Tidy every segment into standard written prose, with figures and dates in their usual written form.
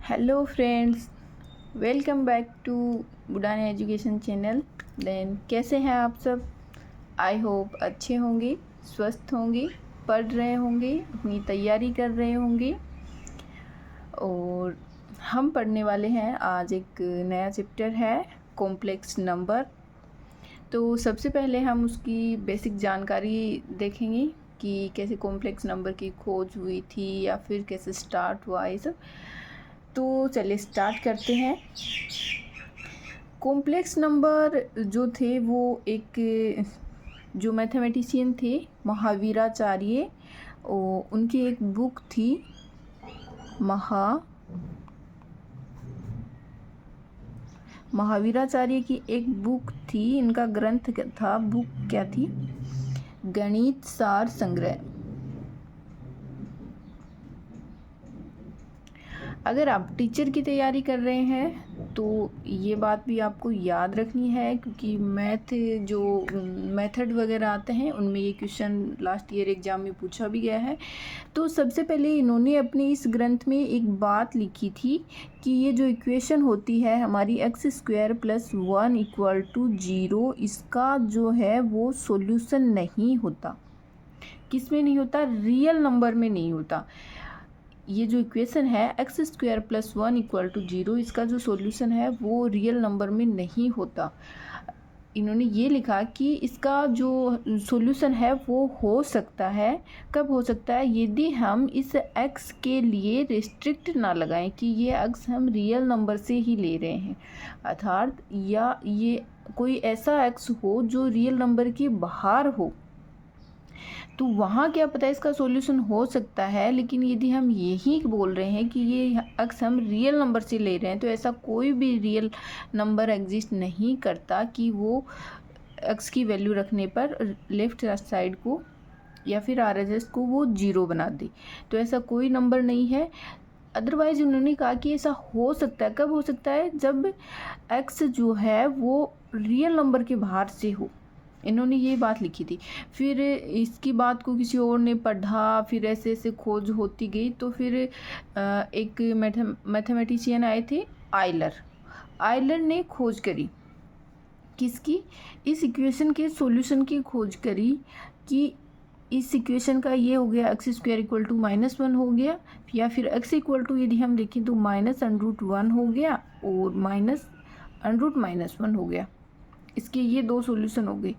Hello friends, welcome back to Budan education channel. कैसे हैं आप सब? आई होप अच्छे होंगे, स्वस्थ होंगे, पढ़ रहे होंगे, अपनी तैयारी कर रहे होंगे। और हम पढ़ने वाले हैं आज एक नया चैप्टर है कॉम्प्लेक्स नंबर। तो सबसे पहले हम उसकी बेसिक जानकारी देखेंगे कि कैसे कॉम्प्लेक्स नंबर की खोज हुई थी या फिर कैसे स्टार्ट हुआ ये सब। तो चलिए स्टार्ट करते हैं। कॉम्प्लेक्स नंबर जो थे वो एक जो मैथमेटिशियन थे महावीराचार्य, उनकी एक बुक थी महावीराचार्य की एक बुक थी। इनका ग्रंथ था, बुक क्या थी? गणित सार संग्रह। अगर आप टीचर की तैयारी कर रहे हैं तो ये बात भी आपको याद रखनी है, क्योंकि मैथ जो मेथड वगैरह आते हैं उनमें ये क्वेश्चन लास्ट ईयर एग्ज़ाम में पूछा भी गया है। तो सबसे पहले इन्होंने अपने इस ग्रंथ में एक बात लिखी थी कि ये जो इक्वेशन होती है हमारी x² + 1 = 0, इसका जो है वो सॉल्यूशन नहीं होता। किस में नहीं होता? रियल नंबर में नहीं होता। ये जो इक्वेशन है x² + 1 = 0, इसका जो सॉल्यूशन है वो रियल नंबर में नहीं होता। इन्होंने ये लिखा कि इसका जो सॉल्यूशन है वो हो सकता है। कब हो सकता है? यदि हम इस x के लिए रिस्ट्रिक्ट ना लगाएं कि ये x हम रियल नंबर से ही ले रहे हैं, अर्थात या ये कोई ऐसा x हो जो रियल नंबर के बाहर हो, तो वहाँ क्या पता इसका सॉल्यूशन हो सकता है। लेकिन यदि हम यही बोल रहे हैं कि ये x हम रियल नंबर से ले रहे हैं, तो ऐसा कोई भी रियल नंबर एग्जिस्ट नहीं करता कि वो x की वैल्यू रखने पर लेफ्ट साइड को या फिर RHS को वो 0 बना दे। तो ऐसा कोई नंबर नहीं है। अदरवाइज उन्होंने कहा कि ऐसा हो सकता है। कब हो सकता है? जब x जो है वो रियल नंबर के बाहर से हो। इन्होंने ये बात लिखी थी। फिर इसकी बात को किसी और ने पढ़ा, फिर ऐसे ऐसे खोज होती गई। तो फिर एक मैथमेटिशियन आए थे, आयलर ने खोज करी। किसकी? इस इक्वेशन के सॉल्यूशन की खोज करी कि इस इक्वेशन का ये हो गया x² = -1 हो गया, या फिर x = यदि हम देखें तो -√1 हो गया और -√-1 हो गया। इसके ये दो सॉल्यूशन हो गए।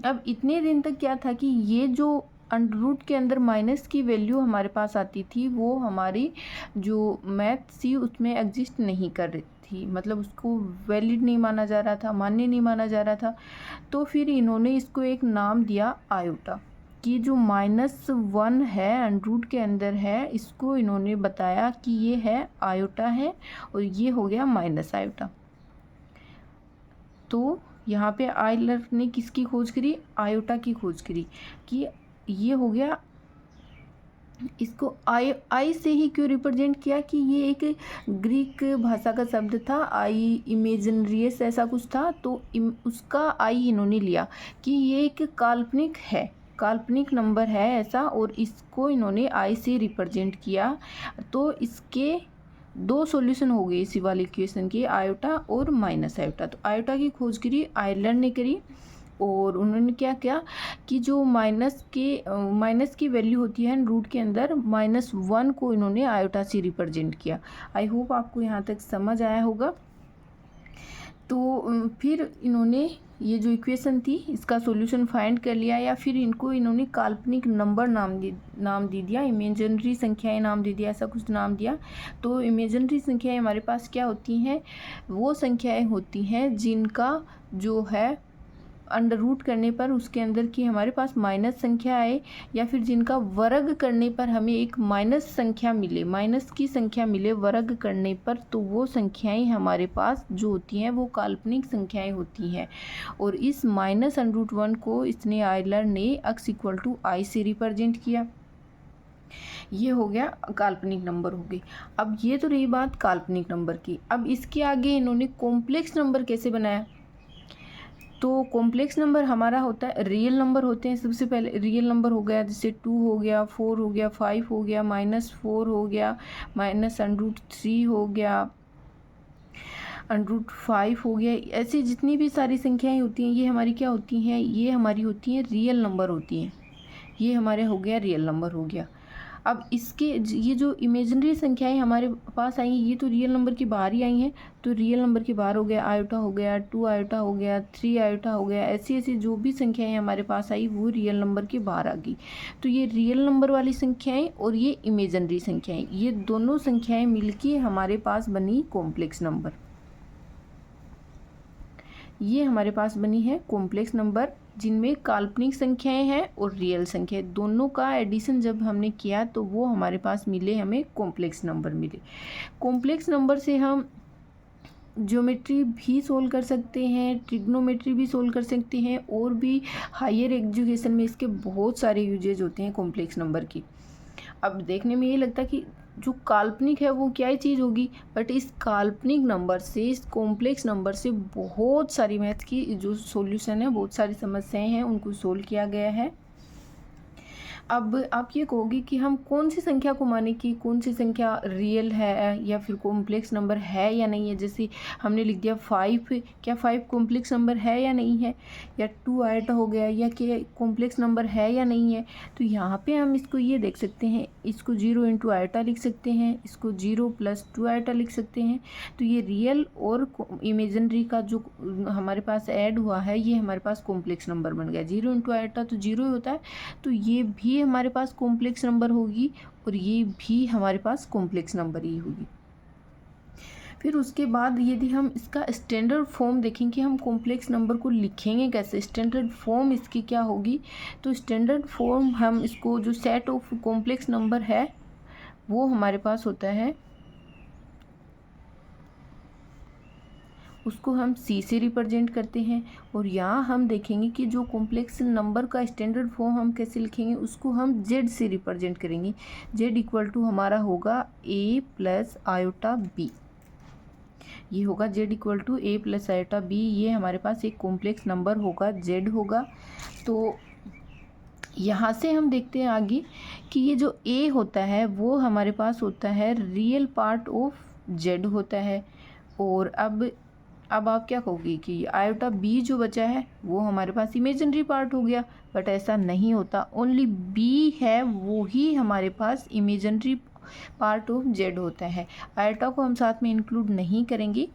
अब इतने दिन तक क्या था कि ये जो अंडर के अंदर माइनस की वैल्यू हमारे पास आती थी वो हमारी जो मैथ थी उसमें एग्जिस्ट नहीं कर रही थी, मतलब उसको वैलिड नहीं माना जा रहा था, मान्य नहीं माना जा रहा था। तो फिर इन्होंने इसको एक नाम दिया आयोटा, कि जो -1 है अंडर के अंदर है, इसको इन्होंने बताया कि ये है आयोटा है और ये हो गया माइनस आयोटा। तो यहाँ पे आयलर ने किसकी खोज करी? आयोटा की खोज करी कि ये हो गया। इसको आई से ही क्यों रिप्रेजेंट किया? कि ये एक ग्रीक भाषा का शब्द था, आई इमेजिनरियस ऐसा कुछ था, तो उसका आई इन्होंने लिया कि ये एक काल्पनिक है, काल्पनिक नंबर है ऐसा, और इसको इन्होंने आई से रिप्रेजेंट किया। तो इसके दो सॉल्यूशन हो गए इसी वाले इक्वेशन के, आयोटा और माइनस आयोटा। तो आयोटा की खोज करी आयलर ने करी, और उन्होंने क्या किया कि जो माइनस की वैल्यू होती है रूट के अंदर, -1 को इन्होंने आयोटा से रिप्रेजेंट किया। आई होप आपको यहाँ तक समझ आया होगा। तो फिर इन्होंने ये जो इक्वेशन थी इसका सॉल्यूशन फाइंड कर लिया, या फिर इन्होंने काल्पनिक नंबर नाम दे दिया, इमेजिनरी संख्याएं नाम दे दिया, ऐसा कुछ नाम दिया। तो इमेजिनरी संख्याएं हमारे पास क्या होती हैं? वो संख्याएं होती हैं जिनका जो है अंडर रूट करने पर उसके अंदर की हमारे पास माइनस संख्या आए, या फिर जिनका वर्ग करने पर हमें एक माइनस संख्या मिले, माइनस की संख्या मिले वर्ग करने पर, तो वो संख्याएं हमारे पास जो होती हैं वो काल्पनिक संख्याएं होती हैं। और इस -√1 को इसने आयलर ने x = I से रिप्रेजेंट किया। ये हो गया काल्पनिक नंबर हो गई। अब ये तो रही बात काल्पनिक नंबर की। अब इसके आगे इन्होंने कॉम्प्लेक्स नंबर कैसे बनाया? तो कॉम्प्लेक्स नंबर हमारा होता है, रियल नंबर होते हैं। सबसे पहले रियल नंबर हो गया, जैसे 2 हो गया, 4 हो गया, 5 हो गया, -4 हो गया, -√3 हो गया, √5 हो गया। ऐसी जितनी भी सारी संख्याएं होती हैं ये हमारी क्या होती हैं, ये हमारी होती हैं रियल नंबर होती हैं। ये हमारे हो गया रियल नंबर हो गया। अब इसके ये जो इमेजिनरी संख्याएं हमारे पास आई हैं ये तो रियल नंबर के बाहर ही आई हैं। तो रियल नंबर के बाहर हो गया आयोटा हो गया, 2 आयोटा हो गया, 3 आयोटा हो गया। ऐसी ऐसी जो भी संख्याएं हमारे पास आई वो रियल नंबर के बाहर आ गई। तो ये रियल नंबर वाली संख्याएं और ये इमेजिनरी संख्याएं, ये दोनों संख्याएं मिलके हमारे पास बनी कॉम्प्लेक्स नंबर। ये हमारे पास बनी है कॉम्प्लेक्स नंबर, जिनमें काल्पनिक संख्याएं हैं और रियल संख्याएं, दोनों का एडिशन जब हमने किया तो वो हमारे पास मिले, हमें कॉम्प्लेक्स नंबर मिले। कॉम्प्लेक्स नंबर से हम ज्योमेट्री भी सोल्व कर सकते हैं, ट्रिग्नोमेट्री भी सोल्व कर सकते हैं, और भी हायर एजुकेशन में इसके बहुत सारे यूजेज होते हैं कॉम्प्लेक्स नंबर की। अब देखने में ये लगता है कि जो काल्पनिक है वो क्या ही चीज़ होगी, बट इस काल्पनिक नंबर से, इस कॉम्प्लेक्स नंबर से बहुत सारी मैथ की जो सॉल्यूशन है, बहुत सारी समस्याएं हैं उनको सोल्व किया गया है। अब आप ये कहोगे कि हम कौन सी संख्या को माने कि कौन सी संख्या रियल है या फिर कॉम्प्लेक्स नंबर है या नहीं है। जैसे हमने लिख दिया 5, क्या 5 कॉम्प्लेक्स नंबर है या नहीं है, या 2 आयोटा हो गया, या क्या कॉम्प्लेक्स नंबर है या नहीं है। तो यहाँ पे हम इसको ये देख सकते हैं, इसको 0 × आयोटा लिख सकते हैं, इसको 0 + 2 आयोटा लिख सकते हैं। तो ये रियल और इमेजिनरी का जो हमारे पास ऐड हुआ है ये हमारे पास कॉम्प्लेक्स नंबर बन गया। 0 × आयोटा तो 0 ही होता है, तो ये भी हमारे पास कॉम्प्लेक्स नंबर होगी और ये भी हमारे पास कॉम्प्लेक्स नंबर ही होगी। फिर उसके बाद यदि हम इसका स्टैंडर्ड फॉर्म देखें कि हम कॉम्प्लेक्स नंबर को लिखेंगे कैसे, स्टैंडर्ड फॉर्म इसकी क्या होगी। तो स्टैंडर्ड फॉर्म हम इसको, जो सेट ऑफ कॉम्प्लेक्स नंबर है वो हमारे पास होता है, उसको हम C से रिप्रेजेंट करते हैं। और यहाँ हम देखेंगे कि जो कॉम्प्लेक्स नंबर का स्टैंडर्ड फॉर्म हम कैसे लिखेंगे, उसको हम Z से रिप्रेजेंट करेंगे। Z = हमारा होगा A + आयोटा B। ये होगा Z = A + आयोटा B। ये हमारे पास एक कॉम्प्लेक्स नंबर होगा, Z होगा। तो यहाँ से हम देखते हैं आगे कि ये जो A होता है वो हमारे पास होता है रियल पार्ट ऑफ Z होता है। और अब आप क्या कहोगे कि आयोटा B जो बचा है वो हमारे पास इमेजिनरी पार्ट हो गया, बट ऐसा नहीं होता। ओनली B है वो ही हमारे पास इमेजिनरी पार्ट ऑफ Z होता है। आयोटा को हम साथ में इंक्लूड नहीं करेंगे।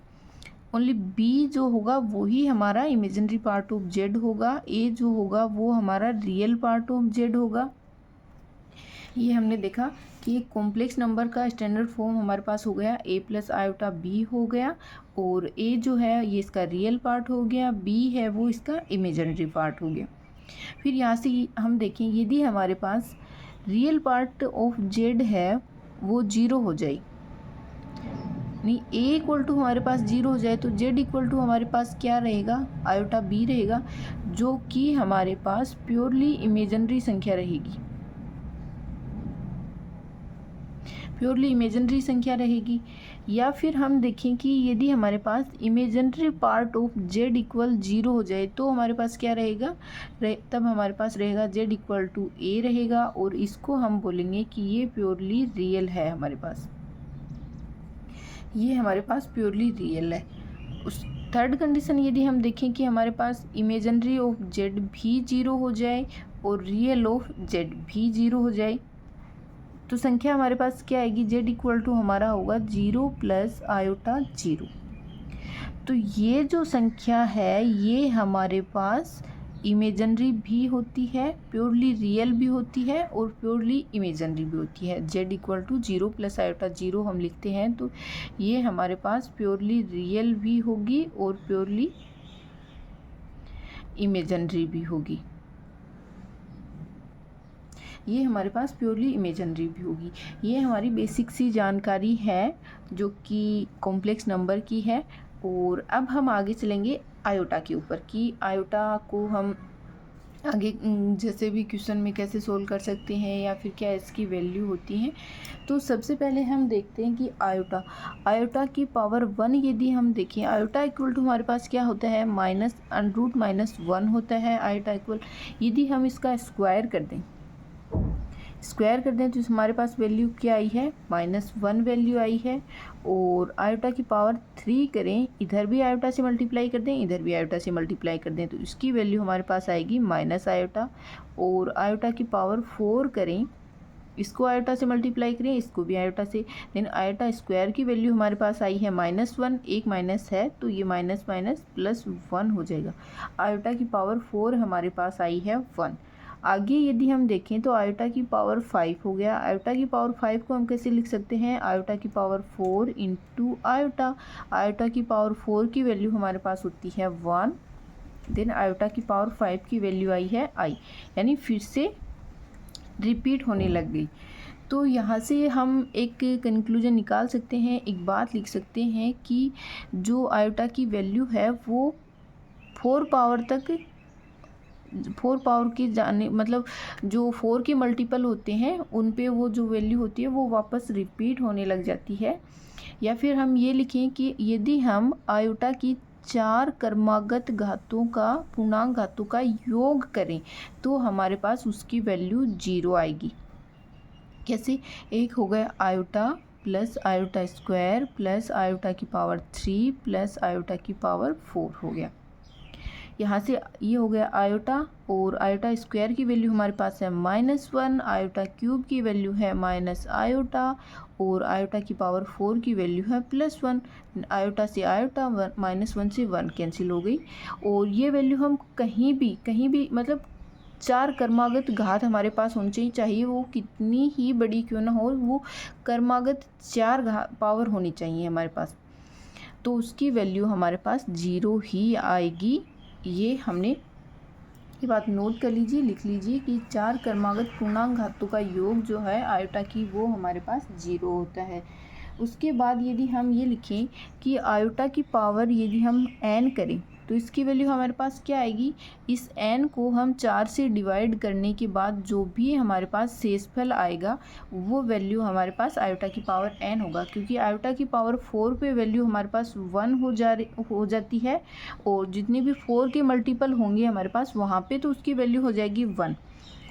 ओनली B जो होगा वो ही हमारा इमेजिनरी पार्ट ऑफ Z होगा। A जो होगा वो हमारा रियल पार्ट ऑफ Z होगा। ये हमने देखा कि कॉम्प्लेक्स नंबर का स्टैंडर्ड फॉर्म हमारे पास हो गया A + आयोटा B हो गया, और A जो है ये इसका रियल पार्ट हो गया, B है वो इसका इमेजिनरी पार्ट हो गया। फिर यहाँ से हम देखें यदि हमारे पास रियल पार्ट ऑफ Z है वो 0 हो जाए, नहीं A = हमारे पास 0 हो जाए, तो Z = हमारे पास क्या रहेगा, आयोटा B रहेगा, जो कि हमारे पास प्योरली इमेजिनरी संख्या रहेगी, प्योरली इमेजिनरी संख्या रहेगी। या फिर हम देखें कि यदि हमारे पास इमेजिनरी पार्ट ऑफ Z = 0 हो जाए तो हमारे पास क्या रहेगा, तब हमारे पास रहेगा Z = A रहेगा, और इसको हम बोलेंगे कि ये प्योरली रियल है हमारे पास, ये हमारे पास प्योरली रियल है। उस थर्ड कंडीशन यदि हम देखें कि हमारे पास इमेजिनरी ऑफ Z भी 0 हो जाए और रियल ऑफ Z भी 0 हो जाए, तो संख्या हमारे पास क्या आएगी, Z = हमारा होगा 0 + आयोटा 0। तो ये जो संख्या है ये हमारे पास इमेजिनरी भी होती है, प्योरली रियल भी होती है, और प्योरली इमेजिनरी भी होती है। Z = 0 + आयोटा 0 हम लिखते हैं, तो ये हमारे पास प्योरली रियल भी होगी और प्योरली इमेजिनरी भी होगी। ये हमारे पास प्योरली इमेजिनरी भी होगी। ये हमारी बेसिक सी जानकारी है जो कि कॉम्प्लेक्स नंबर की है। और अब हम आगे चलेंगे आयोटा के ऊपर, कि आयोटा को हम आगे जैसे भी क्वेश्चन में कैसे सोल्व कर सकते हैं या फिर क्या इसकी वैल्यू होती है। तो सबसे पहले हम देखते हैं कि आयोटा, आयोटा की पावर 1 यदि हम देखें, आयोटा इक्वल टू हमारे पास क्या होता है, माइनस अंडर रूट -1 होता है आयोटा इक्वल। यदि हम इसका स्क्वायर कर दें तो हमारे पास वैल्यू क्या आई है, -1 वैल्यू आई है। और आयोटा की पावर 3 करें, इधर भी आयोटा से मल्टीप्लाई कर दें, इधर भी आयोटा से मल्टीप्लाई कर दें, तो इसकी वैल्यू हमारे पास आएगी माइनस आयोटा। और आयोटा की पावर 4 करें, इसको आयोटा से मल्टीप्लाई करें, इसको भी आयोटा से, देन आयोटा स्क्वायर की वैल्यू हमारे पास आई है -1, एक माइनस है तो ये माइनस माइनस +1 हो जाएगा। आयोटा की पावर 4 हमारे पास आई है 1। आगे यदि हम देखें तो आयोटा की पावर 5 हो गया। आयोटा की पावर 5 को हम कैसे लिख सकते हैं, आयोटा की पावर 4 इंटू आयोटा। आयोटा की पावर 4 की वैल्यू हमारे पास होती है 1, देन आयोटा की पावर 5 की वैल्यू आई है आई, यानी फिर से रिपीट होने लग गई। तो यहाँ से हम एक कंक्लूजन निकाल सकते हैं, एक बात लिख सकते हैं कि जो आयोटा की वैल्यू है वो 4 पावर के जाने, मतलब जो 4 के मल्टीपल होते हैं उन पे वो जो वैल्यू होती है वो वापस रिपीट होने लग जाती है। या फिर हम ये लिखें कि यदि हम आयोटा की 4 क्रमागत घातों का, पूर्णांक घातों का योग करें तो हमारे पास उसकी वैल्यू 0 आएगी। कैसे, एक हो गया iota plus iota square plus iota की पावर 3 प्लस आयोटा की पावर 4 हो गया। यहाँ से ये हो गया आयोटा, और आयोटा स्क्वायर की वैल्यू हमारे पास है -1, आयोटा क्यूब की वैल्यू है माइनस आयोटा, और आयोटा की पावर 4 की वैल्यू है +1। आयोटा से आयोटा -1 से 1 कैंसिल हो गई। और ये वैल्यू हम कहीं भी मतलब 4 क्रमागत घात हमारे पास होनी चाहिए, चाहे वो कितनी ही बड़ी क्यों ना हो, वो क्रमागत 4 पावर होनी चाहिए हमारे पास, तो उसकी वैल्यू हमारे पास 0 ही आएगी। ये हमने ये बात नोट कर लीजिए, लिख लीजिए कि 4 क्रमागत पूर्णांक घातों का योग जो है आयोटा की वो हमारे पास 0 होता है। उसके बाद यदि हम ये लिखें कि आयोटा की पावर यदि हम n करें तो इसकी वैल्यू हमारे पास क्या आएगी, इस n को हम 4 से डिवाइड करने के बाद जो भी हमारे पास शेषफल आएगा वो वैल्यू हमारे पास आयोटा की पावर n होगा, क्योंकि आयोटा की पावर 4 पे वैल्यू हमारे पास 1 हो जाती है, और जितने भी 4 के मल्टीपल होंगे हमारे पास वहाँ पे तो उसकी वैल्यू हो जाएगी 1,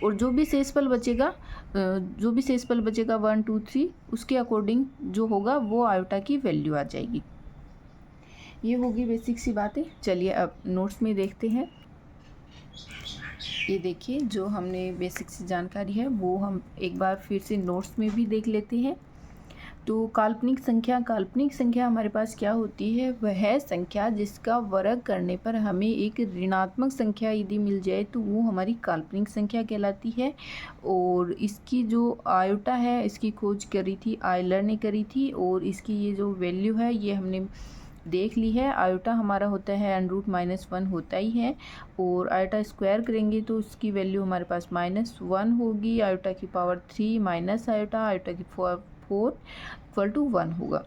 और जो भी शेषफल बचेगा 1 2 3 उसके अकॉर्डिंग जो होगा वो आयोटा की वैल्यू आ जाएगी। ये होगी बेसिक सी बातें। चलिए अब नोट्स में देखते हैं। ये देखिए जो हमने बेसिक सी जानकारी है वो हम एक बार फिर से नोट्स में भी देख लेते हैं। तो काल्पनिक संख्या हमारे पास क्या होती है, वह संख्या जिसका वर्ग करने पर हमें एक ऋणात्मक संख्या यदि मिल जाए तो वो हमारी काल्पनिक संख्या कहलाती है। और इसकी जो आयोटा है इसकी खोज करी थी आयलर ने करी थी, और इसकी ये जो वैल्यू है ये हमने देख ली है। आयोटा हमारा होता है √-1 होता ही है, और आयोटा स्क्वायर करेंगे तो उसकी वैल्यू हमारे पास -1 होगी। आयोटा की पावर 3 माइनस आयोटा की 4 =1 होगा।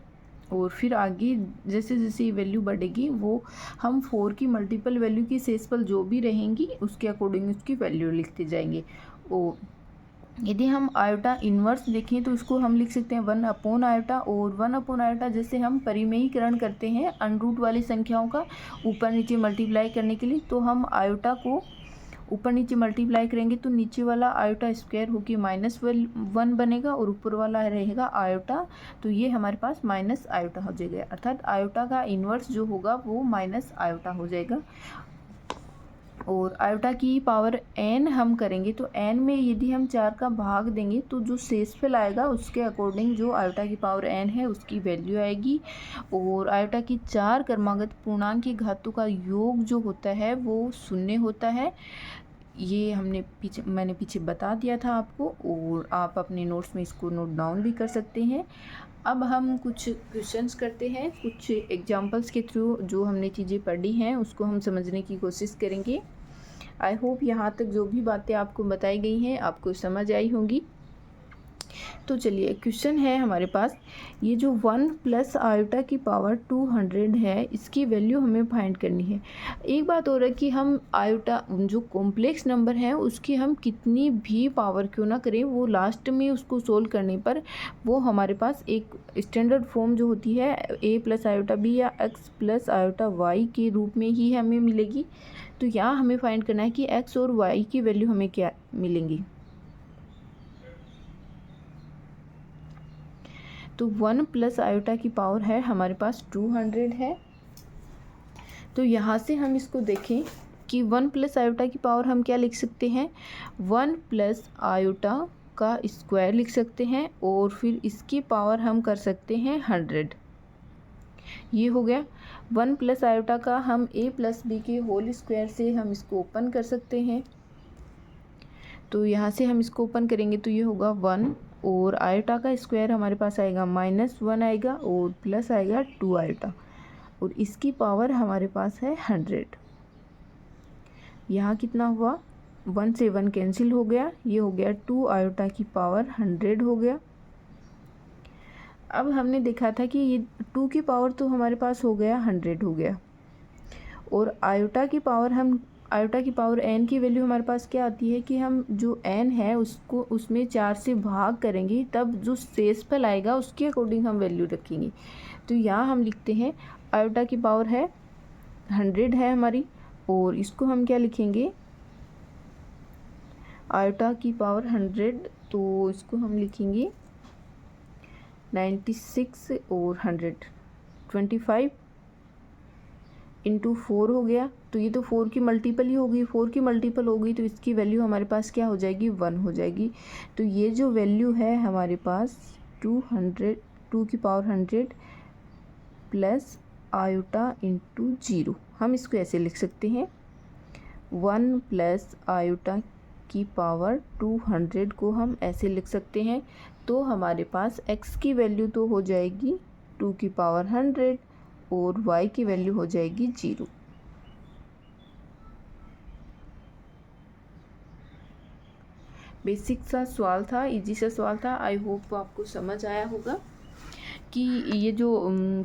और फिर आगे जैसे जैसे वैल्यू बढ़ेगी वो हम 4 की मल्टीपल वैल्यू की शेषफल जो भी रहेंगी उसके अकॉर्डिंग उसकी वैल्यू लिखते जाएंगे। और यदि हम आयोटा इन्वर्स देखें तो इसको हम लिख सकते हैं 1 आयोटा, और 1 आयोटा जैसे हम परिमेयीकरण करते हैं अनरूट वाली संख्याओं का ऊपर नीचे मल्टीप्लाई करने के लिए, तो हम आयोटा को ऊपर नीचे मल्टीप्लाई करेंगे तो नीचे वाला आयोटा स्क्वायर होकर -1 बनेगा और ऊपर वाला रहेगा आयोटा, तो ये हमारे पास माइनस आयोटा हो जाएगा, अर्थात आयोटा का इन्वर्स जो होगा वो माइनस आयोटा हो जाएगा। और आयोटा की पावर n हम करेंगे तो n में यदि हम 4 का भाग देंगे तो जो शेषफल आएगा उसके अकॉर्डिंग जो आयोटा की पावर n है उसकी वैल्यू आएगी। और आयोटा की 4 क्रमागत पूर्णांक की घातों का योग जो होता है वो 0 होता है। ये मैंने पीछे बता दिया था आपको, और आप अपने नोट्स में इसको नोट डाउन भी कर सकते हैं। अब हम कुछ क्वेश्चंस करते हैं, कुछ एग्जांपल्स के थ्रू जो हमने चीज़ें पढ़ी हैं उसको हम समझने की कोशिश करेंगे। आई होप यहाँ तक जो भी बातें आपको बताई गई हैं आपको समझ आई होंगी। तो चलिए क्वेश्चन है हमारे पास, ये जो 1 प्लस आयोटा की पावर 200 है, इसकी वैल्यू हमें फाइंड करनी है। एक बात और है कि हम आयोटा जो कॉम्प्लेक्स नंबर है उसकी हम कितनी भी पावर क्यों ना करें, वो लास्ट में उसको सोल्व करने पर वो हमारे पास एक स्टैंडर्ड फॉर्म जो होती है a प्लस आयोटा बी या x प्लस आयोटा y के रूप में ही हमें मिलेगी। तो यहाँ हमें फाइंड करना है कि x और y की वैल्यू हमें क्या मिलेंगी। तो 1 प्लस आयोटा की पावर है हमारे पास 200 है। तो यहाँ से हम इसको देखें कि 1 प्लस आयोटा की पावर हम क्या लिख सकते हैं, 1 प्लस आयोटा का स्क्वायर लिख सकते हैं और फिर इसकी पावर हम कर सकते हैं 100। ये हो गया 1 प्लस आयोटा का, हम a प्लस बी के होल स्क्वायर से हम इसको ओपन कर सकते हैं। तो यहाँ से हम इसको ओपन करेंगे तो ये होगा 1 और आयोटा का स्क्वायर हमारे पास आएगा -1 आएगा और प्लस आएगा 2 आयोटा और इसकी पावर हमारे पास है 100। यहाँ कितना हुआ, 1 से 1 कैंसिल हो गया, ये हो गया 2 आयोटा की पावर 100 हो गया। अब हमने देखा था कि ये 2 की पावर तो हमारे पास हो गया 100 हो गया और आयोटा की पावर n की वैल्यू हमारे पास क्या आती है कि हम जो n है उसको उसमें 4 से भाग करेंगे तब जो शेषफल आएगा उसके अकॉर्डिंग हम वैल्यू रखेंगे। तो यहाँ हम लिखते हैं आयोटा की पावर है 100 है हमारी और इसको हम क्या लिखेंगे, आयोटा की पावर 100, तो इसको हम लिखेंगे 96 और 100 25 इंटू 4 हो गया। तो ये तो 4 की मल्टीपल ही होगी, 4 की मल्टीपल होगी तो इसकी वैल्यू हमारे पास क्या हो जाएगी, 1 हो जाएगी। तो ये जो वैल्यू है हमारे पास 2 की पावर 100 प्लस आयोटा इंटू 0, हम इसको ऐसे लिख सकते हैं 1 प्लस आयोटा की पावर 200 को हम ऐसे लिख सकते हैं। तो हमारे पास x की वैल्यू तो हो जाएगी 2 की पावर 100 और y की वैल्यू हो जाएगी 0। बेसिक सा सवाल था, इजी सा सवाल था। आई होप आपको समझ आया होगा कि ये जो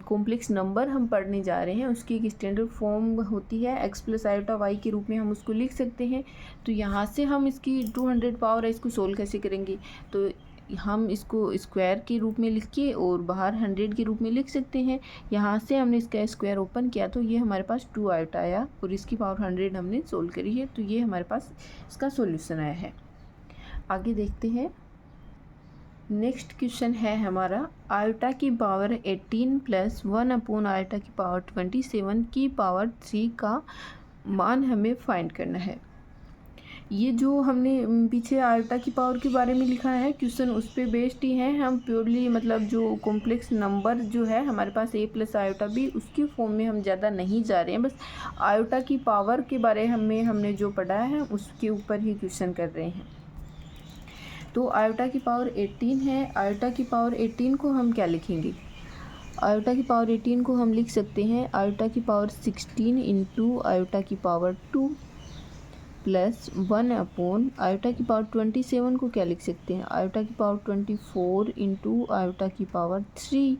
कॉम्प्लेक्स नंबर हम पढ़ने जा रहे हैं उसकी एक स्टैंडर्ड फॉर्म होती है, x प्लस आयोटा y के रूप में हम उसको लिख सकते हैं। तो यहाँ से हम इसकी 200 पावर है इसको सोल्व कैसे करेंगे, तो हम इसको स्क्वायर के रूप में लिख के और बाहर 100 के रूप में लिख सकते हैं। यहाँ से हमने इसका स्क्वायर ओपन किया तो ये हमारे पास 2 आयोटा आया और इसकी पावर 100 हमने सोल्व करी है। तो ये हमारे पास इसका सॉल्यूशन आया है। आगे देखते हैं। नेक्स्ट क्वेश्चन है हमारा, आयोटा की पावर 18 प्लस 1 अपॉन आयोटा की पावर 27 की पावर 3 का मान हमें फाइंड करना है। ये जो हमने पीछे आयोटा की पावर के बारे में लिखा है क्वेश्चन उस पर बेस्ड ही है। हम प्योरली मतलब जो कॉम्प्लेक्स नंबर जो है हमारे पास a प्लस आयोटा बी उसकी फॉर्म में हम ज़्यादा नहीं जा रहे हैं, बस आयोटा की पावर के बारे में हमने जो पढ़ा है उसके ऊपर ही क्वेश्चन कर रहे हैं। तो आयोटा की पावर 18 है, आयोटा की पावर 18 को हम क्या लिखेंगे, आयोटा की पावर 18 को हम लिख सकते हैं आयोटा की पावर 16 इंटू आयोटा की पावर 2 प्लस 1 अपॉन आयोटा की पावर 27 को क्या लिख सकते हैं, आयोटा की पावर 24 इंटू आयोटा की पावर 3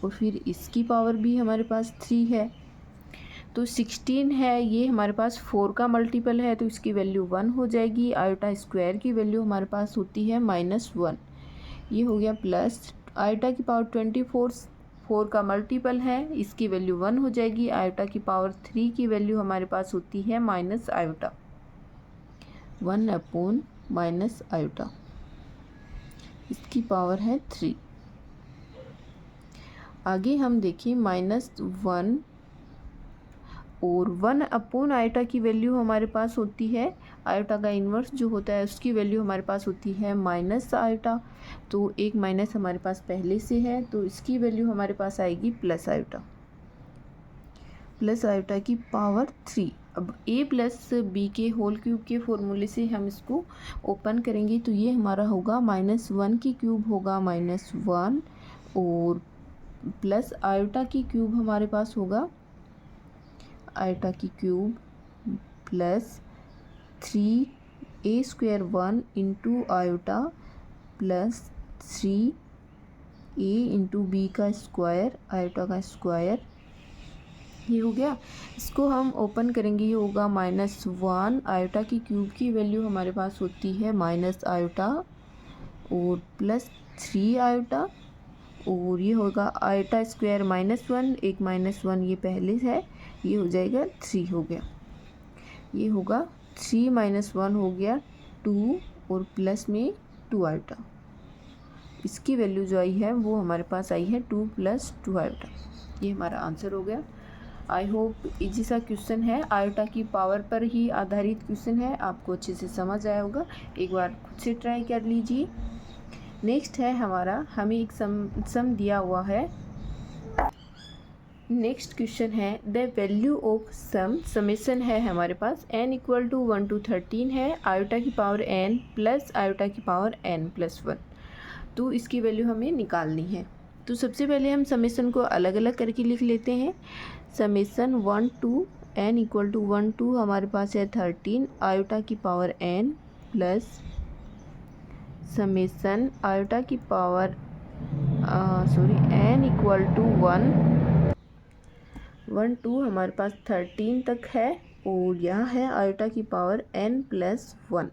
और फिर इसकी पावर भी हमारे पास 3 है। तो 16 है, ये हमारे पास 4 का मल्टीपल है तो इसकी वैल्यू 1 हो जाएगी। आयोटा स्क्वायर की वैल्यू हमारे पास होती है -1, ये हो गया प्लस आयोटा की पावर 24 4 का मल्टीपल है, इसकी वैल्यू 1 हो जाएगी। आयोटा की पावर 3 की वैल्यू हमारे पास होती है minus iota, 1 upon minus iota, इसकी पावर है 3। आगे हम देखें -1 और 1 अपॉन आयोटा की वैल्यू हमारे पास होती है, आयोटा का इन्वर्स जो होता है उसकी वैल्यू हमारे पास होती है माइनस आयोटा। तो एक माइनस हमारे पास पहले से है तो इसकी वैल्यू हमारे पास आएगी प्लस आयोटा, प्लस आयोटा की पावर 3। अब a प्लस बी के होल क्यूब के फॉर्मूले से हम इसको ओपन करेंगे तो ये हमारा होगा -1 की क्यूब होगा -1 और प्लस आयोटा की क्यूब हमारे पास होगा आयोटा की cube plus 3a² 1 into iota plus 3a into B का स्क्वायर आयोटा का स्क्वायर, ये हो गया। इसको हम ओपन करेंगे, ये होगा -1 आयोटा की क्यूब की वैल्यू हमारे पास होती है माइनस आयोटा और प्लस 3 आयोटा, और ये होगा आयोटा स्क्वायर -1, एक -1 ये पहले है, ये हो जाएगा 3 हो गया, ये होगा 3 - 1 हो गया 2 और प्लस में 2 आयोटा। इसकी वैल्यू जो आई है वो हमारे पास आई है 2 + 2 आयोटा। ये हमारा आंसर हो गया। आई होप इजी सा क्वेश्चन है, आयोटा की पावर पर ही आधारित क्वेश्चन है, आपको अच्छे से समझ आया होगा। एक बार खुद से ट्राई कर लीजिए। नेक्स्ट है हमारा, हमें एक सम दिया हुआ है। नेक्स्ट क्वेश्चन है द वैल्यू ऑफ समेशन है हमारे पास n = 1 to 13 है, आयोटा की पावर n प्लस आयोटा की पावर n + 1। तो इसकी वैल्यू हमें निकालनी है। तो सबसे पहले हम समेशन को अलग अलग करके लिख लेते हैं। समेशन 1 to n = 1 to हमारे पास है 13 आयोटा की power n plus summation iota की पावर n = 1 to हमारे पास 13 तक है, और यहाँ है आयोटा की पावर n + 1।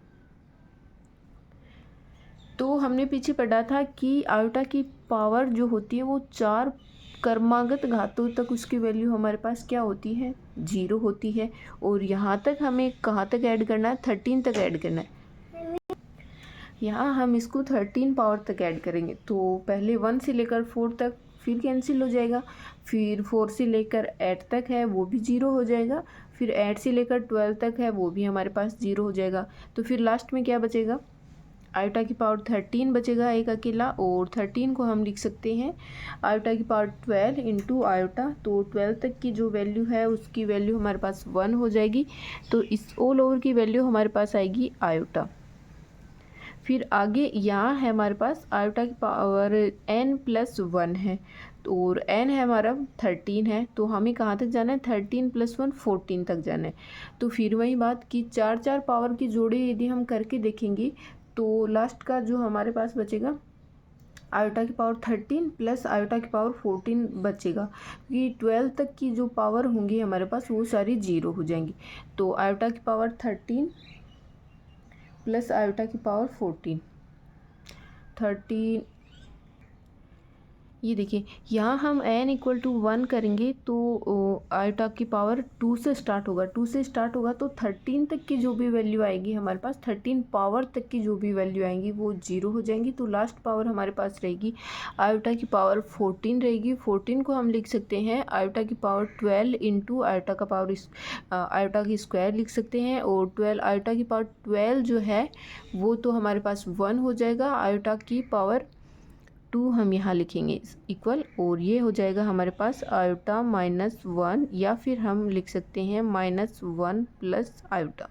तो हमने पीछे पढ़ा था कि आयोटा की पावर जो होती है वो 4 क्रमागत घातों तक उसकी वैल्यू हमारे पास क्या होती है, 0 होती है। और यहाँ तक हमें कहाँ तक ऐड करना है, 13 तक ऐड करना है। यहाँ हम इसको 13 पावर तक ऐड करेंगे। तो पहले 1 से लेकर 4 तक फिर कैंसिल हो जाएगा, फिर 4 से लेकर 8 तक है वो भी 0 हो जाएगा, फिर 8 से लेकर 12 तक है वो भी हमारे पास 0 हो जाएगा। तो फिर लास्ट में क्या बचेगा, आयोटा की पावर 13 बचेगा एक अकेला, और 13 को हम लिख सकते हैं आयोटा की पावर 12 इंटू आयोटा। तो 12 तक की जो वैल्यू है उसकी वैल्यू हमारे पास 1 हो जाएगी। तो इस ऑल ओवर की वैल्यू हमारे पास आएगी आयोटा। फिर आगे यहाँ है हमारे पास आयोटा की पावर n + 1 है, और n है हमारा 13 है। तो हमें कहाँ तक जाना है, 13 + 1 14 तक जाना है। तो फिर वही बात कि 4 पावर की जोड़ी यदि हम करके देखेंगे तो लास्ट का जो हमारे पास बचेगा आयोटा की पावर 13 प्लस आयोटा की पावर 14 बचेगा, क्योंकि 12 तक की जो पावर होंगी हमारे पास वो सारी 0 हो जाएंगी। तो आयोटा की पावर 13 प्लस आयोटा की पावर 13, ये देखिए यहाँ हम n = 1 करेंगे तो आयोटा की पावर 2 से स्टार्ट होगा, 2 से स्टार्ट होगा तो 13 तक की जो भी वैल्यू आएगी हमारे पास, 13 पावर तक की जो भी वैल्यू आएंगी वो 0 हो जाएंगी। तो लास्ट पावर हमारे पास रहेगी आयोटा की पावर 14 रहेगी। 14 को हम लिख सकते हैं आयोटा की पावर 12 इंटू आयोटा का पावर आयोटा की स्क्वायर लिख सकते हैं, और 12 आयोटा की पावर 12 जो है वो तो हमारे पास 1 हो जाएगा, आयोटा की पावर 2 हम यहाँ लिखेंगे इक्वल, और ये हो जाएगा हमारे पास आयोटा -1, या फिर हम लिख सकते हैं -1 प्लस आयोटा।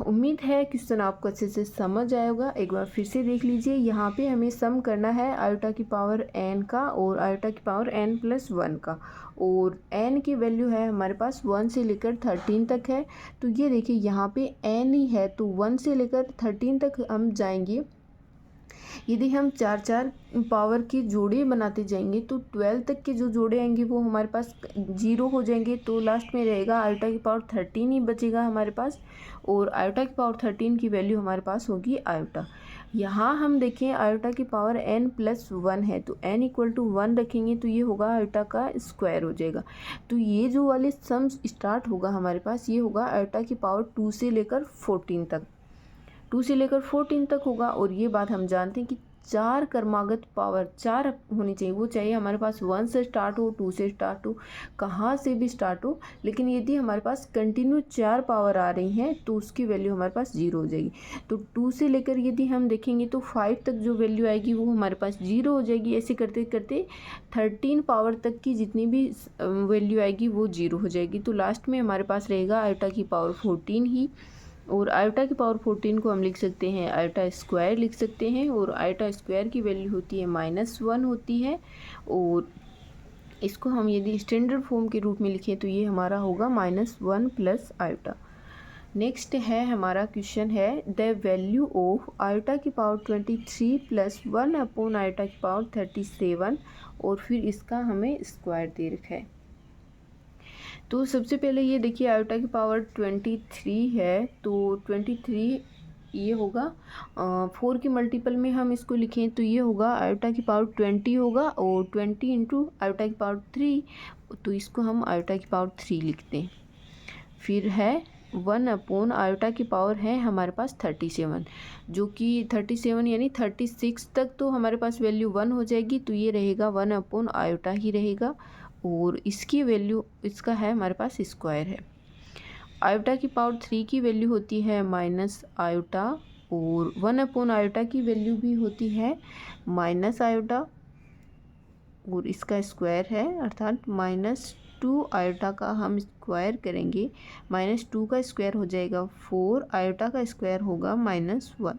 उम्मीद है क्वेश्चन आपको अच्छे से समझ आया होगा। एक बार फिर से देख लीजिए, यहाँ पे हमें सम करना है आयोटा की पावर n का और आयोटा की पावर n + 1 का, और n की वैल्यू है हमारे पास 1 से लेकर 13 तक है। तो ये देखिए यहाँ पे n ही है, तो 1 से लेकर 13 तक हम जाएंगे। यदि हम 4 पावर की जोड़े बनाते जाएंगे तो 12 तक के जो जोड़े आएंगे वो हमारे पास 0 हो जाएंगे। तो लास्ट में रहेगा आयोटा की पावर 13 ही बचेगा हमारे पास, और आयोटा की पावर 13 की वैल्यू हमारे पास होगी आयोटा। यहाँ हम देखें आयोटा की पावर n + 1 है, तो n = 1 रखेंगे तो ये होगा आयोटा का स्क्वायर हो जाएगा। तो ये जो वाले सम स्टार्ट होगा हमारे पास, ये होगा आयोटा की पावर 2 से लेकर 14 तक, 2 से लेकर 14 तक होगा। और ये बात हम जानते हैं कि 4 क्रमागत पावर 4 होनी चाहिए, वो चाहिए हमारे पास 1 से स्टार्ट हो, 2 से स्टार्ट हो, कहाँ से भी स्टार्ट हो, लेकिन यदि हमारे पास कंटिन्यू 4 पावर आ रही हैं तो उसकी वैल्यू हमारे पास 0 हो जाएगी। तो 2 से लेकर यदि हम देखेंगे तो 5 तक जो वैल्यू आएगी वो हमारे पास 0 हो जाएगी। ऐसे करते करते 13 पावर तक की जितनी भी वैल्यू आएगी वो 0 हो जाएगी। तो लास्ट में हमारे पास रहेगा आयोटा की पावर 14 ही, और आयोटा की पावर 14 को हम लिख सकते हैं आयोटा स्क्वायर लिख सकते हैं, और आयोटा स्क्वायर की वैल्यू होती है -1 होती है। और इसको हम यदि स्टैंडर्ड फॉर्म के रूप में लिखें तो ये हमारा होगा -1 प्लस आयोटा। नेक्स्ट है हमारा क्वेश्चन है द वैल्यू ऑफ आयोटा की पावर 23 प्लस 1 अपॉन आयोटा की पावर 37 और फिर इसका हमें स्क्वायर दे रखा है। तो सबसे पहले ये देखिए आयोटा की पावर 23 है, तो 23 ये होगा 4 के मल्टीपल में हम इसको लिखें तो ये होगा आयोटा की पावर 20 होगा, और 20 इंटू आयोटा की पावर 3, तो इसको हम आयोटा की पावर 3 लिखते हैं। फिर है 1 अपॉन आयोटा की पावर है हमारे पास 37, जो कि 37 यानी 36 तक तो हमारे पास वैल्यू 1 हो जाएगी, तो ये रहेगा 1 अपॉन आयोटा ही रहेगा, और इसकी वैल्यू इसका है हमारे पास स्क्वायर है। आयोटा की पावर 3 की वैल्यू होती है माइनस आयोटा, और 1 अपॉन आयोटा की वैल्यू भी होती है माइनस आयोटा, और इसका स्क्वायर है अर्थात -2 आयोटा का हम स्क्वायर करेंगे, -2 का स्क्वायर हो जाएगा 4, आयोटा का स्क्वायर होगा -1।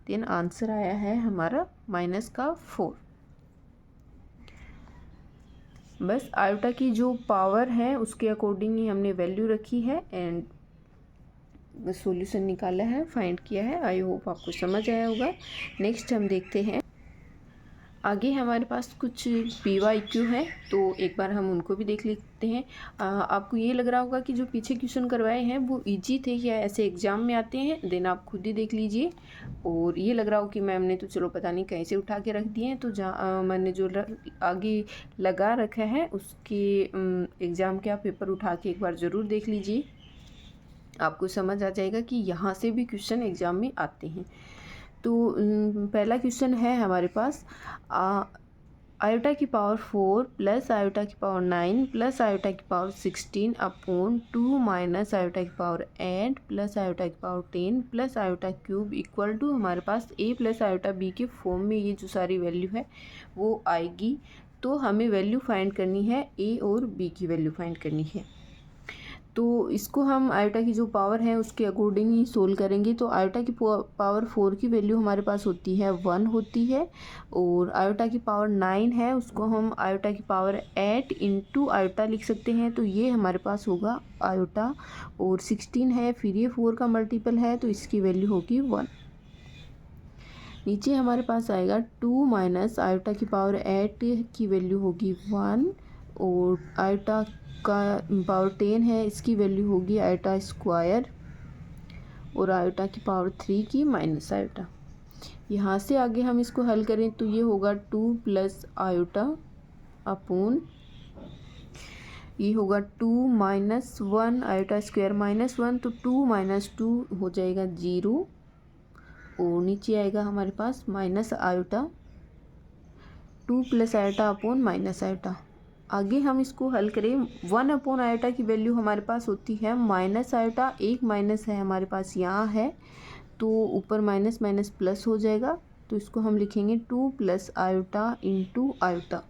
देन आंसर आया है हमारा -4। बस आयोटा की जो पावर है उसके अकॉर्डिंग ही हमने वैल्यू रखी है एंड सॉल्यूशन निकाला है, फाइंड किया है। आई होप आपको समझ आया होगा। नेक्स्ट हम देखते हैं आगे हमारे पास कुछ PYQ है, तो एक बार हम उनको भी देख लेते हैं। आपको ये लग रहा होगा कि जो पीछे क्वेश्चन करवाए हैं वो इजी थे या ऐसे एग्ज़ाम में आते हैं, देन आप खुद ही देख लीजिए। और ये लग रहा हो कि मैम ने तो चलो पता नहीं कैसे उठा के रख दिए हैं, तो जहाँ मैंने जो आगे लगा रखा है उसके एग्ज़ाम के आप पेपर उठा के एक बार ज़रूर देख लीजिए, आपको समझ आ जाएगा कि यहाँ से भी क्वेश्चन एग्ज़ाम में आते हैं। तो पहला क्वेश्चन है हमारे पास आयोटा की पावर 4 प्लस आयोटा की पावर 9 प्लस आयोटा की पावर 16 अपॉन 2 माइनस आयोटा की पावर 8 प्लस आयोटा की power 10 plus iota cube equal to हमारे पास a प्लस आयोटा b के फॉर्म में ये जो सारी वैल्यू है वो आएगी। तो हमें वैल्यू फाइंड करनी है, a और b की वैल्यू फाइंड करनी है। तो इसको हम आयोटा की जो पावर है उसके अकॉर्डिंग ही सोल्व करेंगे। तो आयोटा की पावर 4 की वैल्यू हमारे पास होती है 1 होती है, और आयोटा की पावर 9 है उसको हम आयोटा की पावर 8 इंटू आयोटा लिख सकते हैं, तो ये हमारे पास होगा आयोटा। और 16 है, फिर ये 4 का मल्टीपल है तो इसकी वैल्यू होगी 1। नीचे हमारे पास आएगा 2 माइनस आयोटा की पावर 8 की वैल्यू होगी 1, और आयोटा का पावर 10 है इसकी वैल्यू होगी आयोटा स्क्वायर, और आयोटा की पावर 3 की माइनस आयोटा। यहाँ से आगे हम इसको हल करें तो ये होगा 2 प्लस आयोटा अपॉन ये होगा 2 माइनस 1 आयोटा स्क्वायर -1, तो 2 माइनस 2 हो जाएगा 0, और नीचे आएगा हमारे पास minus iota, 2 plus iota upon minus iota. आगे हम इसको हल करें, 1 अपॉन आयोटा की वैल्यू हमारे पास होती है माइनस आयोटा, एक माइनस है हमारे पास यहाँ है, तो ऊपर माइनस माइनस प्लस हो जाएगा, तो इसको हम लिखेंगे 2 प्लस आयोटा इंटू आयोटा,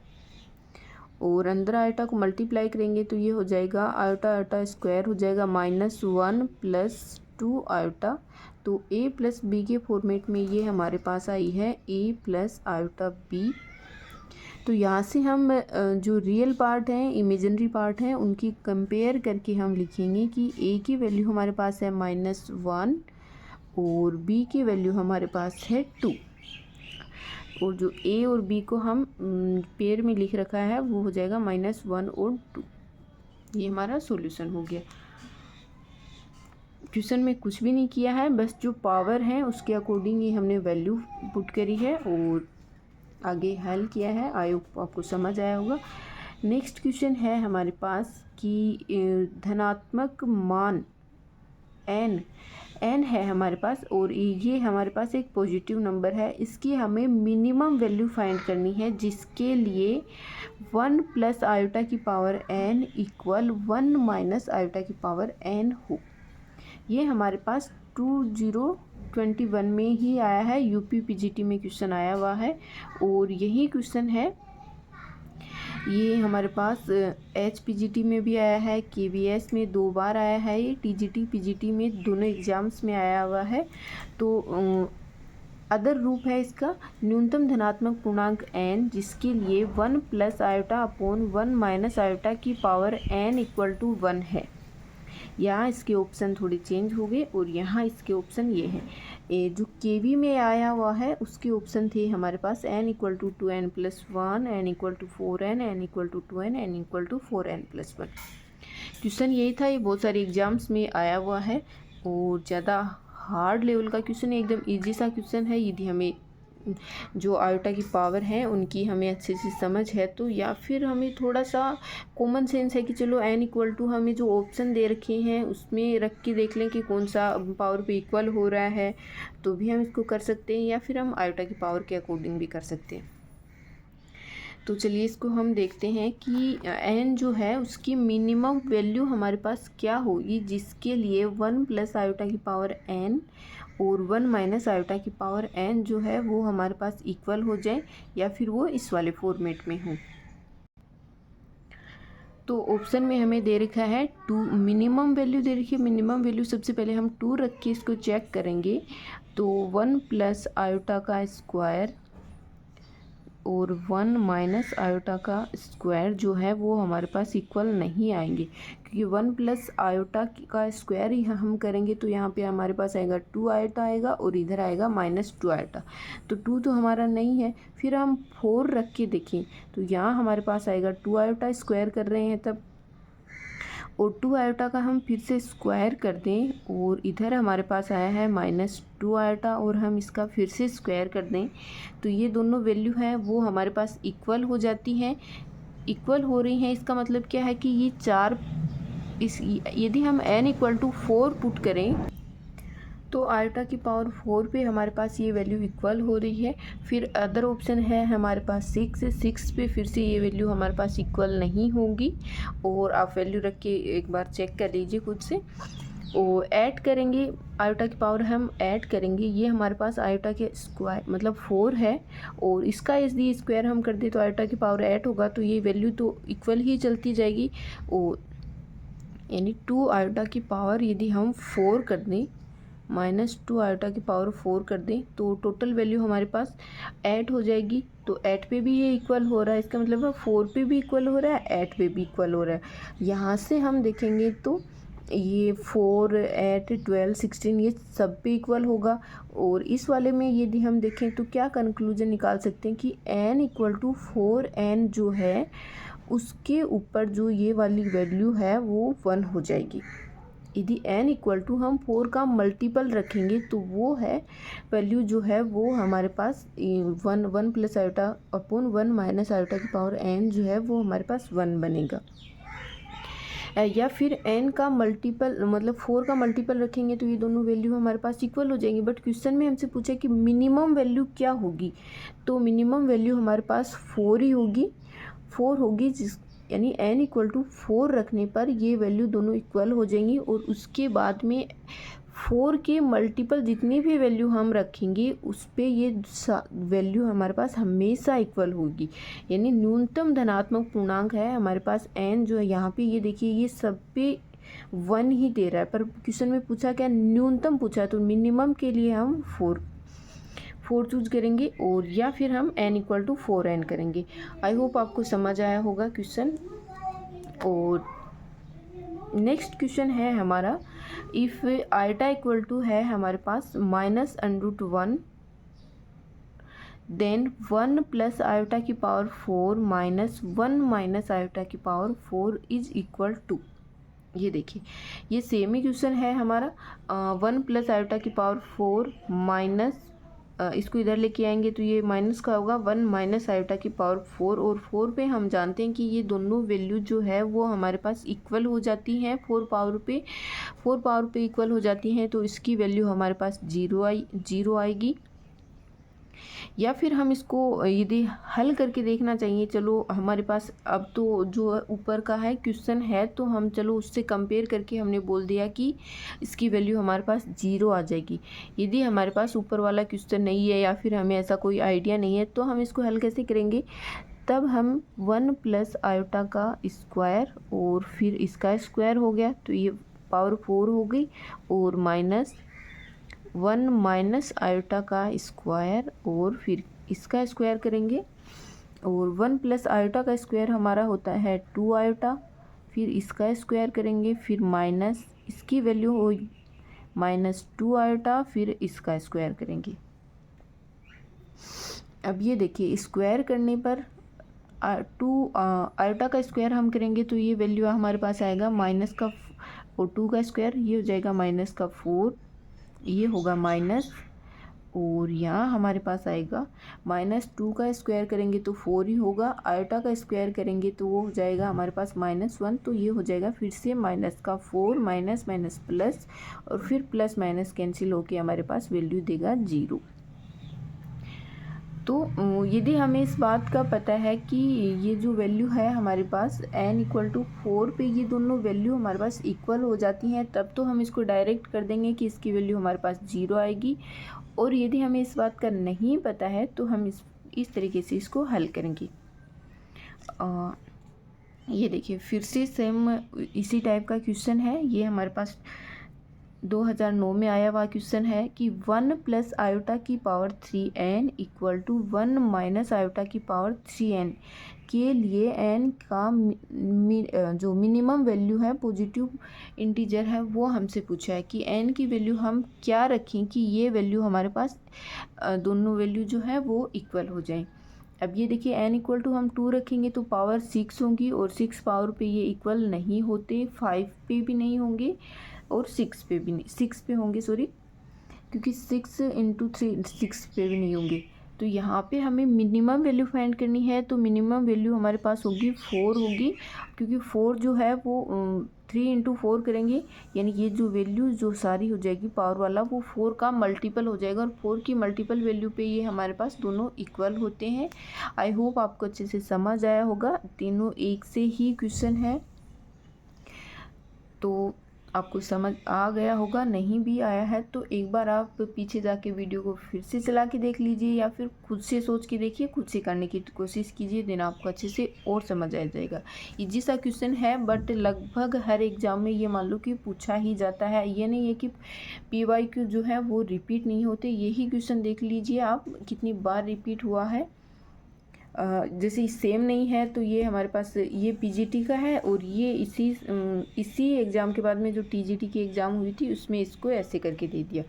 और अंदर आयोटा को मल्टीप्लाई करेंगे तो ये हो जाएगा आयोटा आयोटा स्क्वायर हो जाएगा -1 प्लस 2 आयोटा। तो a प्लस बी के फॉर्मेट में ये हमारे पास आई है a प्लस आयोटा b। तो यहाँ से हम जो रियल पार्ट हैं इमेजिनरी पार्ट हैं उनकी कंपेयर करके हम लिखेंगे कि a की वैल्यू हमारे पास है -1 और b की वैल्यू हमारे पास है 2, और जो a और b को हम पेयर में लिख रखा है वो हो जाएगा -1 और 2। ये हमारा सॉल्यूशन हो गया। क्वेश्चन में कुछ भी नहीं किया है, बस जो पावर है उसके अकॉर्डिंग ही हमने वैल्यू पुट करी है और आगे हल किया है। आई होप आपको समझ आया होगा। नेक्स्ट क्वेश्चन है हमारे पास कि धनात्मक मान n है हमारे पास, और ये हमारे पास एक पॉजिटिव नंबर है, इसकी हमें मिनिमम वैल्यू फाइंड करनी है, जिसके लिए 1 प्लस आयोटा की power n equal 1 minus iota की पावर n हो। ये हमारे पास 2021 में ही आया है, यूपी पीजीटी में क्वेश्चन आया हुआ है, और यही क्वेश्चन है ये हमारे पास HPGT में भी आया है, KVS में 2 बार आया है, ये TGT PGT में दोनों एग्ज़ाम्स में आया हुआ है। तो अदर रूप है इसका न्यूनतम धनात्मक पूर्णांक n, जिसके लिए 1 plus iota upon 1 minus iota की पावर n इक्वल टू 1 है। यहाँ इसके ऑप्शन थोड़े चेंज हो गए और यहाँ इसके ऑप्शन ये हैं। जो केवी में आया हुआ है उसके ऑप्शन थे हमारे पास n = 2n+1, n = 4n, n = 2n, n = 4n+1। Question यही था, ये बहुत सारे एग्जाम्स में आया हुआ है और ज़्यादा हार्ड लेवल का क्वेश्चन है, एकदम इजी सा क्वेश्चन है। यदि हमें जो आयोटा की पावर है उनकी हमें अच्छे से समझ है तो, या फिर हमें थोड़ा सा कॉमन सेंस है कि चलो n = हमें जो ऑप्शन दे रखे हैं उसमें रख के देख लें कि कौन सा पावर पे इक्वल हो रहा है, तो भी हम इसको कर सकते हैं, या फिर हम आयोटा की पावर के अकॉर्डिंग भी कर सकते हैं। तो चलिए इसको हम देखते हैं कि n जो है उसकी मिनिमम वैल्यू हमारे पास क्या होगी, जिसके लिए 1 + आयोटा की पावर n और 1 - आयोटा की पावर n जो है वो हमारे पास इक्वल हो जाए, या फिर वो इस वाले फॉर्मेट में हो। तो ऑप्शन में हमें दे रखा है 2, मिनिमम वैल्यू दे रखी है। मिनिमम वैल्यू सबसे पहले हम 2 रख के इसको चेक करेंगे, तो 1 + आयोटा का स्क्वायर और 1 - आयोटा का स्क्वायर जो है वो हमारे पास इक्वल नहीं आएंगे, क्योंकि 1 + आयोटा का स्क्वायर ही हम करेंगे तो यहाँ पे हमारे पास आएगा 2 आयोटा आएगा और इधर आएगा -2 आयोटा, तो 2 तो हमारा नहीं है। फिर हम 4 रख के देखें तो यहाँ हमारे पास आएगा 2 आयोटा, स्क्वायर कर रहे हैं तब, और 2 आयोटा का हम फिर से स्क्वायर कर दें और इधर हमारे पास आया है -2 आयोटा और हम इसका फिर से स्क्वायर कर दें, तो ये दोनों वैल्यू है वो हमारे पास इक्वल हो जाती हैं। इक्वल हो रही हैं इसका मतलब क्या है कि ये 4 यदि हम n = 4 पुट करें तो आयोटा की पावर 4 पे हमारे पास ये वैल्यू इक्वल हो रही है। फिर अदर ऑप्शन है हमारे पास 6 पे फिर से ये वैल्यू हमारे पास इक्वल नहीं होगी, और आप वैल्यू रख के एक बार चेक कर लीजिए खुद से। और ऐड करेंगे, आयोटा की पावर हम ऐड करेंगे, ये हमारे पास आयोटा के स्क्वायर मतलब 4 है और इसका यदि स्क्वायर हम कर दें तो आयोटा की पावर 8 होगा, तो ये वैल्यू तो इक्वल ही चलती जाएगी। और यानी 2 आयोटा की पावर यदि हम 4 कर दें, -2 आयोटा की पावर 4 कर दें, तो टोटल वैल्यू हमारे पास 8 हो जाएगी। तो 8 पे भी ये इक्वल हो रहा है, इसका मतलब है 4 पे भी इक्वल हो रहा है, 8 पे भी इक्वल हो रहा है। यहाँ से हम देखेंगे तो ये 4, 8, 12, 16 ये सब पे इक्वल होगा। और इस वाले में यदि हम देखें तो क्या कंक्लूजन निकाल सकते हैं कि n = 4n जो है उसके ऊपर जो ये वाली वैल्यू है वो 1 हो जाएगी। यदि n = हम 4 का मल्टीपल रखेंगे तो वो है वैल्यू जो है वो हमारे पास 1 + आयोटा अपॉन 1 - आयोटा की पावर n जो है वो हमारे पास 1 बनेगा। या फिर n का मल्टीपल मतलब 4 का मल्टीपल रखेंगे तो ये दोनों वैल्यू हमारे पास इक्वल हो जाएंगी। बट क्वेश्चन में हमसे पूछा कि मिनिमम वैल्यू क्या होगी, तो मिनिमम वैल्यू हमारे पास 4 ही होगी, 4 होगी, जिस यानी n = 4 रखने पर ये वैल्यू दोनों इक्वल हो जाएंगी। और उसके बाद में 4 के मल्टीपल जितनी भी वैल्यू हम रखेंगे उस पर ये वैल्यू हमारे पास हमेशा इक्वल होगी, यानी न्यूनतम धनात्मक पूर्णांक है हमारे पास n जो है। यहाँ पे ये देखिए ये सब पे 1 ही दे रहा है, पर क्वेश्चन में पूछा क्या, न्यूनतम पूछा, तो मिनिमम के लिए हम 4 चूज करेंगे और या फिर हम n = 4n करेंगे। आई होप आपको समझ आया होगा क्वेश्चन। और नेक्स्ट क्वेश्चन है हमारा, इफ़ आयोटा = है हमारे पास -√1 देन 1 + आयोटा की पावर 4 -1 - आयोटा की पावर 4 = 2। ये देखिए ये सेम ही क्वेश्चन है हमारा। 1 + आयोटा की पावर 4 माइनस इसको इधर लेके आएंगे तो ये माइनस का होगा 1 - आयोटा की पावर 4, और 4 पे हम जानते हैं कि ये दोनों वैल्यू जो है वो हमारे पास इक्वल हो जाती हैं, 4 पावर पे इक्वल हो जाती हैं, तो इसकी वैल्यू हमारे पास 0 आएगी। या फिर हम इसको यदि हल करके देखना चाहिए, चलो हमारे पास अब तो जो ऊपर का है क्वेश्चन है तो हम चलो उससे कंपेयर करके हमने बोल दिया कि इसकी वैल्यू हमारे पास 0 आ जाएगी। यदि हमारे पास ऊपर वाला क्वेश्चन नहीं है या फिर हमें ऐसा कोई आइडिया नहीं है तो हम इसको हल कैसे करेंगे, तब हम 1 + आयोटा का स्क्वायर और फिर इसका स्क्वायर हो गया तो ये पावर 4 हो गई, और -1 - आयोटा का स्क्वायर और फिर इसका स्क्वायर करेंगे, और 1 + आयोटा का स्क्वायर हमारा होता है 2 आयोटा, फिर इसका स्क्वायर करेंगे, फिर इसकी वैल्यू हो -2 आयोटा, फिर इसका स्क्वायर करेंगे। अब ये देखिए स्क्वायर करने पर 2 आयोटा का स्क्वायर हम करेंगे तो ये वैल्यू हमारे पास आएगा माइनस का और 2 का स्क्वायर ये हो जाएगा -4, ये होगा माइनस, और यहाँ हमारे पास आएगा -2 का स्क्वायर करेंगे तो 4 ही होगा, आयोटा का स्क्वायर करेंगे तो वो हो जाएगा हमारे पास -1, तो ये हो जाएगा फिर से -4 माइनस माइनस प्लस, और फिर प्लस माइनस कैंसिल होके हमारे पास वैल्यू देगा 0। तो यदि हमें इस बात का पता है कि ये जो वैल्यू है हमारे पास n = 4 पे ये दोनों वैल्यू हमारे पास इक्वल हो जाती हैं, तब तो हम इसको डायरेक्ट कर देंगे कि इसकी वैल्यू हमारे पास 0 आएगी। और यदि हमें इस बात का नहीं पता है तो हम इस तरीके से इसको हल करेंगे। ये देखिए फिर से सेम इसी टाइप का क्वेश्चन है, ये हमारे पास 2009 में आया हुआ क्वेश्चन है कि 1 + आयोटा की पावर 3n = 1 - आयोटा की पावर 3n के लिए n का जो मिनिमम वैल्यू है पॉजिटिव इंटीजर है वो हमसे पूछा है कि n की वैल्यू हम क्या रखें कि ये वैल्यू हमारे पास दोनों वैल्यू जो है वो इक्वल हो जाए। अब ये देखिए n = हम 2 रखेंगे तो पावर 6 होंगी, और 6 पावर पे ये इक्वल नहीं होते, 5 पे भी नहीं होंगे और 6 पे भी नहीं, 6 पे होंगे सॉरी, क्योंकि 6 × 3 6 पे भी नहीं होंगे। तो यहाँ पे हमें मिनिमम वैल्यू फाइंड करनी है, तो मिनिमम वैल्यू हमारे पास होगी 4 होगी, क्योंकि 4 जो है वो 3 × 4 करेंगे, यानी ये जो वैल्यू जो सारी हो जाएगी पावर वाला वो 4 का मल्टीपल हो जाएगा, और 4 की मल्टीपल वैल्यू पे ये हमारे पास दोनों इक्वल होते हैं। आई होप आपको अच्छे से समझ आया होगा, तीनों एक से ही क्वेश्चन है, तो आपको समझ आ गया होगा। नहीं भी आया है तो एक बार आप पीछे जाके वीडियो को फिर से चला के देख लीजिए, या फिर खुद से सोच के देखिए, खुद से करने की कोशिश कीजिए, देन आपको अच्छे से और समझ आ जाएगा। इजी सा क्वेश्चन है, बट लगभग हर एग्ज़ाम में ये मान लो कि पूछा ही जाता है। ये नहीं है कि PYQ जो है वो रिपीट नहीं होते, यही क्वेश्चन देख लीजिए आप कितनी बार रिपीट हुआ है। जैसे सेम नहीं है तो ये हमारे पास ये PGT का है, और ये इसी एग्ज़ाम के बाद में जो TGT की एग्ज़ाम हुई थी उसमें इसको ऐसे करके दे दिया।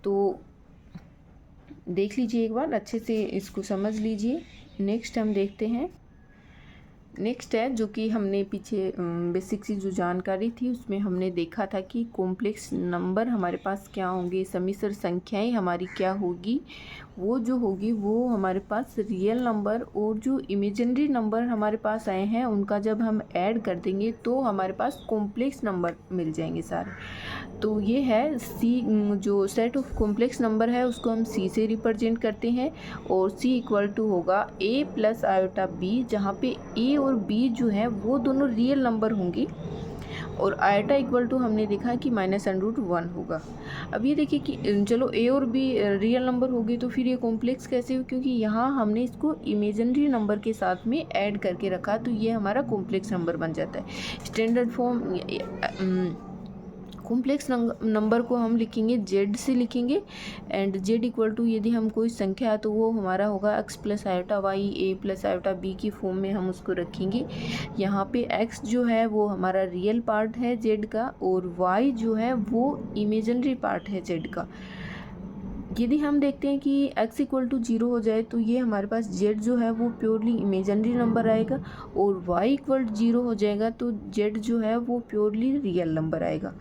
तो देख लीजिए एक बार अच्छे से, इसको समझ लीजिए। नेक्स्ट हम देखते हैं, नेक्स्ट है जो कि हमने पीछे बेसिक सी जो जानकारी थी उसमें हमने देखा था कि कॉम्प्लेक्स नंबर हमारे पास क्या होंगे, समिश्र संख्याएं हमारी क्या होगी, वो जो होगी वो हमारे पास रियल नंबर और जो इमेजिनरी नंबर हमारे पास आए हैं उनका जब हम ऐड कर देंगे तो हमारे पास कॉम्प्लेक्स नंबर मिल जाएंगे सारे। तो ये है C, जो सेट ऑफ कॉम्प्लेक्स नंबर है उसको हम C से रिप्रेजेंट करते हैं, और C = होगा A + आयोटा B, जहाँ पे A और B जो है वो दोनों रियल नंबर होंगी, और आयोटा = हमने देखा कि -√1 होगा। अब ये देखिए कि चलो A और B रियल नंबर हो गए, तो फिर ये कॉम्प्लेक्स कैसे हो, क्योंकि यहाँ हमने इसको इमेजिनरी नंबर के साथ में ऐड करके रखा, तो ये हमारा कॉम्प्लेक्स नंबर बन जाता है। स्टैंडर्ड फॉर्म कॉम्प्लेक्स नंबर को हम लिखेंगे Z से लिखेंगे, एंड Z = यदि हम कोई संख्या है तो वो हमारा होगा x + iota y, A + iota B की फॉर्म में हम उसको रखेंगे। यहाँ पे x जो है वो हमारा रियल पार्ट है Z का, और y जो है वो इमेजिनरी पार्ट है Z का। यदि हम देखते हैं कि x = 0 हो जाए तो ये हमारे पास z जो है वो प्योरली इमेजिनरी नंबर आएगा, और y = 0 हो जाएगा तो z जो है वो प्योरली रियल नंबर आएगा।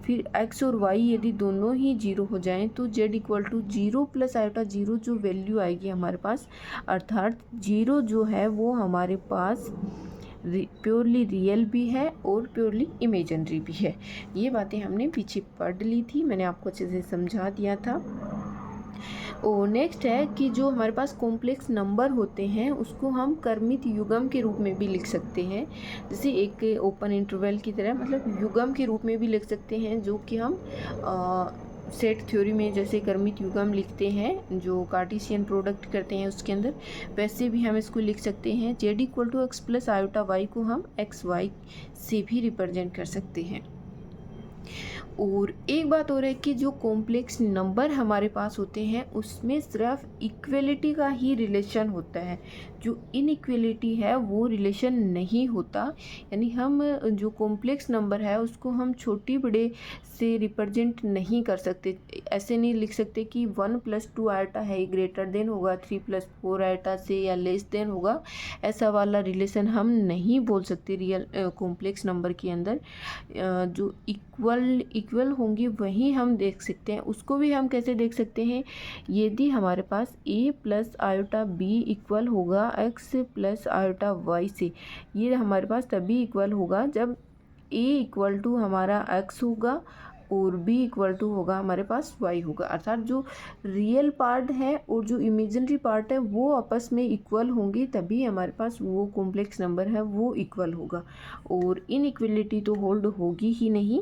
फिर x और y यदि दोनों ही 0 हो जाएं तो z = 0 + आयोटा 0 जो वैल्यू आएगी हमारे पास, अर्थात 0 जो है वो हमारे पास प्योरली रियल भी है और प्योरली इमेजिनरी भी है। ये बातें हमने पीछे पढ़ ली थी, मैंने आपको अच्छे से समझा दिया था। और नेक्स्ट है कि जो हमारे पास कॉम्प्लेक्स नंबर होते हैं उसको हम क्रमित युग्म के रूप में भी लिख सकते हैं, जैसे एक ओपन इंटरवल की तरह, मतलब युग्म के रूप में भी लिख सकते हैं, जो कि हम सेट थ्योरी में जैसे क्रमित युग्म लिखते हैं, जो कार्टेशियन प्रोडक्ट करते हैं उसके अंदर, वैसे भी हम इसको लिख सकते हैं। Z = x + आयोटा y को हम xy से भी रिप्रेजेंट कर सकते हैं। और एक बात और है कि जो कॉम्प्लेक्स नंबर हमारे पास होते हैं उसमें सिर्फ इक्वलिटी का ही रिलेशन होता है, जो इनइक्वलिटी है वो रिलेशन नहीं होता। यानी हम जो कॉम्प्लेक्स नंबर है उसको हम छोटी बड़े से रिप्रेजेंट नहीं कर सकते। ऐसे नहीं लिख सकते कि 1+2 आयोटा है ग्रेटर देन होगा 3+4 आयोटा से या लेस देन होगा। ऐसा वाला रिलेशन हम नहीं बोल सकते रियल कॉम्प्लेक्स नंबर के अंदर। जो इक्वल होंगी वही हम देख सकते हैं। उसको भी हम कैसे देख सकते हैं, यदि हमारे पास a plus iota b equal होगा x प्लस आयोटा y से। ये हमारे पास तभी इक्वल होगा जब a इक्वल टू हमारा x होगा और b इक्वल टू होगा हमारे पास y होगा। अर्थात जो रियल पार्ट है और जो इमेजिनरी पार्ट है वो आपस में इक्वल होंगी, तभी हमारे पास वो कॉम्प्लेक्स नंबर है वो इक्वल होगा। और इनइक्वलिटी तो होल्ड होगी ही नहीं।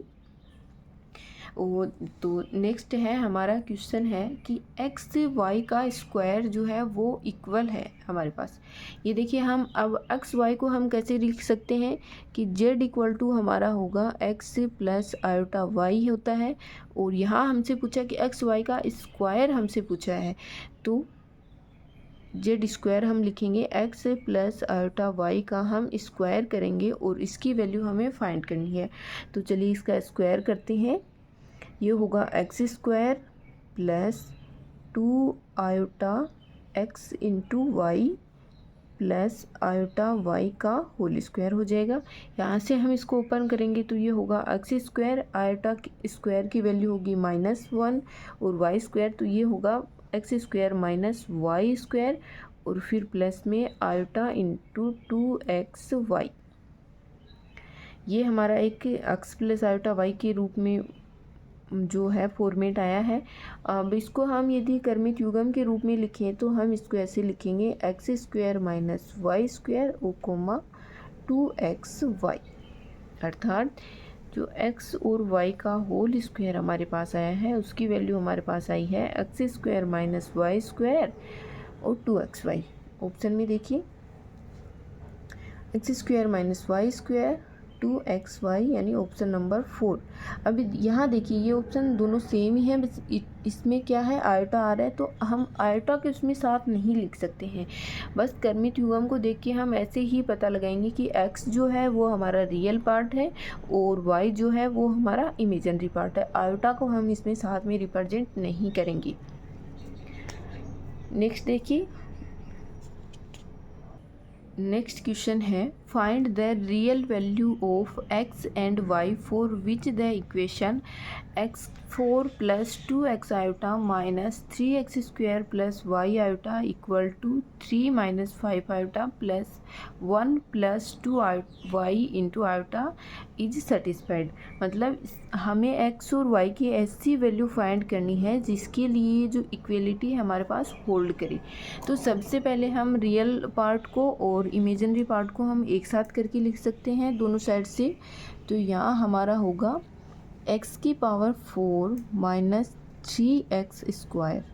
और तो नेक्स्ट है हमारा क्वेश्चन है कि एक्स वाई का स्क्वायर जो है वो इक्वल है हमारे पास। ये देखिए, हम अब एक्स वाई को हम कैसे लिख सकते हैं कि जेड इक्वल टू हमारा होगा एक्स प्लस आयोटा वाई होता है। और यहाँ हमसे पूछा कि एक्स वाई का स्क्वायर हमसे पूछा है, तो जेड स्क्वायर हम लिखेंगे, एक्स प्लस आयोटा वाई का हम स्क्वायर करेंगे और इसकी वैल्यू हमें फाइंड करनी है। तो चलिए इसका स्क्वायर करते हैं। ये होगा X square plus 2 iota X into Y plus iota Y का होल स्क्वायर हो जाएगा। यहाँ से हम इसको ओपन करेंगे तो ये होगा एक्स स्क्वायर, आयोटा स्क्वायर की वैल्यू होगी -1 और वाई स्क्वायर, तो ये होगा X square minus Y square और फिर प्लस में आयोटा इंटू 2xy। ये हमारा एक एक्स प्लस आयोटा वाई के रूप में जो है फॉर्मेट आया है। अब इसको हम यदि क्रमिक युग्म के रूप में लिखें तो हम इसको ऐसे लिखेंगे, X square minus Y square O comma 2xy। अर्थात जो x और y का होल स्क्वायर हमारे पास आया है उसकी वैल्यू हमारे पास आई है X square minus Y square और 2xy। ऑप्शन में देखिए, X square minus Y square 2xy यानी ऑप्शन नंबर 4। अभी यहाँ देखिए, ये ऑप्शन दोनों सेम ही है, बस इसमें क्या है आयोटा आ रहा है, तो हम आयोटा के उसमें साथ नहीं लिख सकते हैं। बस क्रमिक युग्म को देख के हम ऐसे ही पता लगाएंगे कि x जो है वो हमारा रियल पार्ट है और y जो है वो हमारा इमेजिनरी पार्ट है। आयोटा को हम इसमें साथ में रिप्रेजेंट नहीं करेंगे। नेक्स्ट देखिए, नेक्स्ट क्वेश्चन है, find the real value of x and y for which the equation x4 plus 2x iota minus 3x square plus y iota equal to 3 minus 5 iota plus 1 plus 2y into iota is satisfied. मतलब हमें x और y की ऐसी value find करनी है जिसके लिए जो इक्वलिटी हमारे पास होल्ड करे। तो सबसे पहले हम रियल पार्ट को और इमेजिनरी पार्ट को हम एक साथ करके लिख सकते हैं दोनों साइड से। तो यहाँ हमारा होगा x की power 4 minus 3x square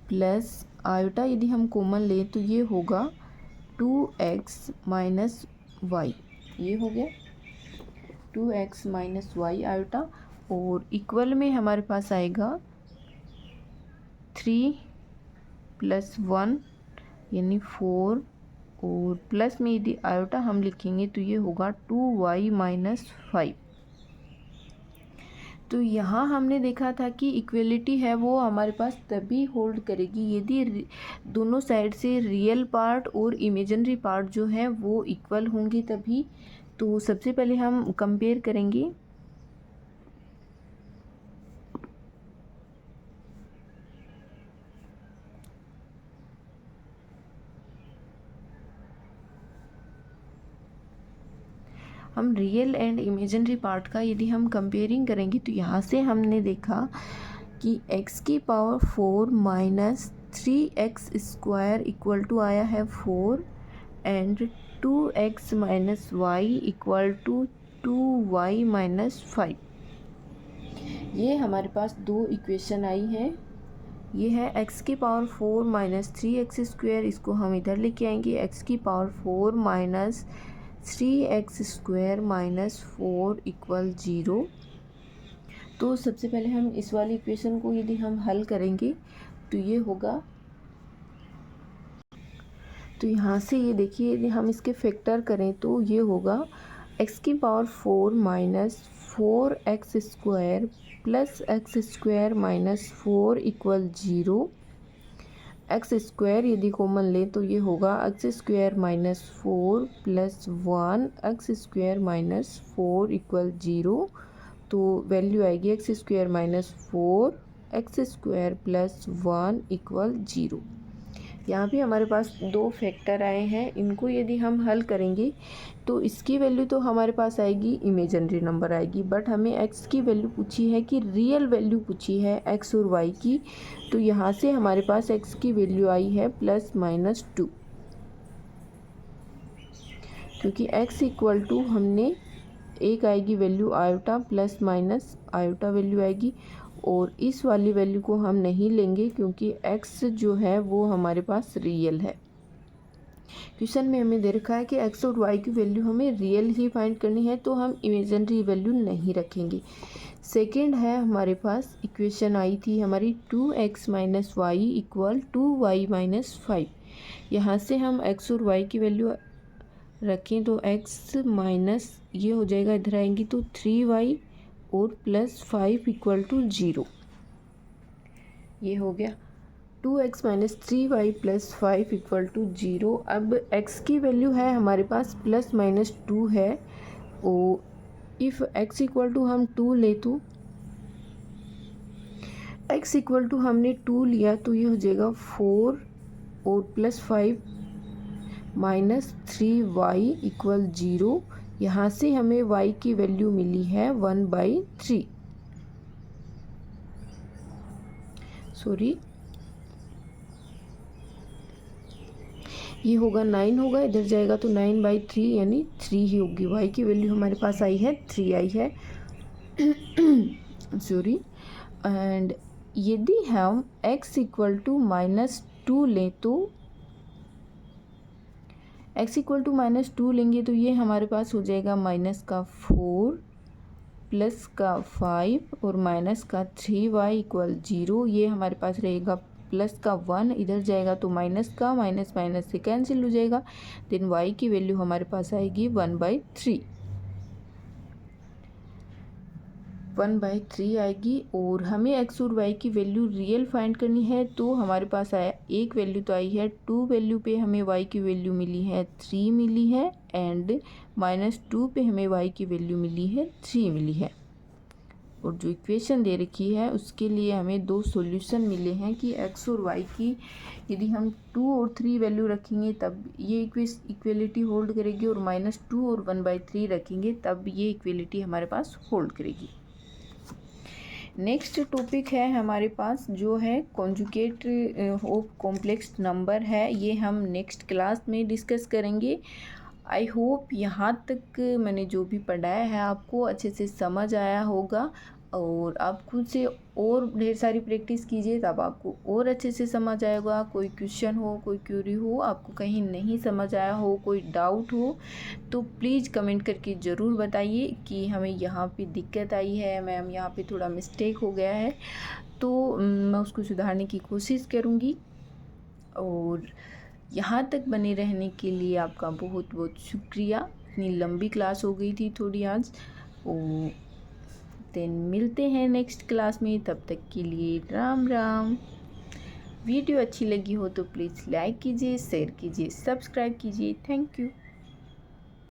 plus iota यदि हम कॉमन लें तो ये होगा 2x माइनस वाई। ये हो गया 2x माइनस वाई आयोटा और इक्वल में हमारे पास आएगा 3 प्लस 1 यानी 4 और प्लस में यदि आयोटा हम लिखेंगे तो ये होगा 2y माइनस 5। तो यहाँ हमने देखा था कि इक्वलिटी है वो हमारे पास तभी होल्ड करेगी यदि दोनों साइड से रियल पार्ट और इमेजिनरी पार्ट जो है वो इक्वल होंगी तभी। तो सबसे पहले हम कंपेयर करेंगे। हम रियल एंड इमेजिनरी पार्ट का यदि हम कंपेयरिंग करेंगे तो यहाँ से हमने देखा कि x की power 4 minus 3x square equal to आया है 4 and 2x minus Y equal to 2y minus 5। ये हमारे पास दो इक्वेशन आई है। ये है x की पावर 4 माइनस 3x स्क्वायर, इसको हम इधर लेके आएंगे, x की power 4 minus 3x² minus 4 equal 0। तो सबसे पहले हम इस वाली इक्वेशन को यदि हम हल करेंगे तो ये होगा, तो यहाँ से ये देखिए यदि हम इसके फैक्टर करें तो ये होगा x⁴ minus 4x² plus x² minus 4 equal 0। x² यदि कॉमन ले तो ये होगा x² minus 4 plus 1 x² minus 4 equal 0। तो वैल्यू आएगी x² minus 4 x² plus 1 equal 0। यहाँ भी हमारे पास दो फैक्टर आए हैं, इनको यदि हम हल करेंगे तो इसकी वैल्यू तो हमारे पास आएगी इमेजिनरी नंबर आएगी, बट हमें x की वैल्यू पूछी है कि रियल वैल्यू पूछी है x और y की। तो यहाँ से हमारे पास x की वैल्यू आई है +-2, क्योंकि x इक्वल टू हमने एक आएगी value iota plus minus iota value आएगी, और इस वाली वैल्यू को हम नहीं लेंगे क्योंकि x जो है वो हमारे पास रियल है। क्वेश्चन में हमें दे रखा है कि x और y की वैल्यू हमें रियल ही फाइंड करनी है, तो हम इमेजिनरी वैल्यू नहीं रखेंगे। सेकंड है हमारे पास इक्वेशन आई थी हमारी 2x minus Y equal 2y minus 5। यहाँ से हम x और y की वैल्यू रखें तो x माइनस ये हो जाएगा, इधर आएंगी तो 3y और प्लस 5 इक्वल टू 0। ये हो गया 2x minus 3y plus 5 equal to 0। अब x की वैल्यू है हमारे पास +-2 है, और इफ़ x इक्वल टू हम 2 ले तो x इक्वल टू हमने 2 लिया तो ये हो जाएगा 4 और प्लस 5 माइनस 3y इक्वल 0। यहाँ से हमें y की वैल्यू मिली है 1/3, सॉरी ये होगा 9 होगा, इधर जाएगा तो 9/3 यानी 3 ही होगी। y की वैल्यू हमारे पास आई है 3 आई है सॉरी। एंड यदि हम x इक्वल टू -2 लें तो x इक्वल टू -2 लेंगे तो ये हमारे पास हो जाएगा -4 +5 और -3y इक्वल 0। ये हमारे पास रहेगा +1, इधर जाएगा तो माइनस का माइनस से कैंसिल हो जाएगा। देन y की वैल्यू हमारे पास आएगी 1/3 आएगी। और हमें x और y की वैल्यू रियल फाइंड करनी है, तो हमारे पास आया एक वैल्यू तो आई है 2 वैल्यू पे हमें y की वैल्यू मिली है 3 मिली है, एंड -2 पे हमें y की वैल्यू मिली है 3 मिली है। और जो इक्वेशन दे रखी है उसके लिए हमें दो सॉल्यूशन मिले हैं कि x और y की यदि हम 2 और 3 वैल्यू रखेंगे तब ये इक्वेलिटी होल्ड करेगी, और -2 और 1/3 रखेंगे तब ये इक्वेलिटी हमारे पास होल्ड करेगी। नेक्स्ट टॉपिक है हमारे पास जो है कॉन्जुगेट ऑफ कॉम्प्लेक्स नंबर है, ये हम नेक्स्ट क्लास में डिस्कस करेंगे। आई होप यहाँ तक मैंने जो भी पढ़ाया है आपको अच्छे से समझ आया होगा, और आप खुद से और ढेर सारी प्रैक्टिस कीजिए तब आपको और अच्छे से समझ आएगा। कोई क्वेश्चन हो, कोई क्यूरी हो, आपको कहीं नहीं समझ आया हो, कोई डाउट हो तो प्लीज़ कमेंट करके ज़रूर बताइए कि हमें यहाँ पे दिक्कत आई है, मैम यहाँ पे थोड़ा मिस्टेक हो गया है, तो मैं उसको सुधारने की कोशिश करूँगी। और यहाँ तक बने रहने के लिए आपका बहुत बहुत शुक्रिया। इतनी लंबी क्लास हो गई थी थोड़ी आज, और देन मिलते हैं नेक्स्ट क्लास में, तब तक के लिए राम राम। वीडियो अच्छी लगी हो तो प्लीज़ लाइक कीजिए, शेयर कीजिए, सब्सक्राइब कीजिए। Thank you.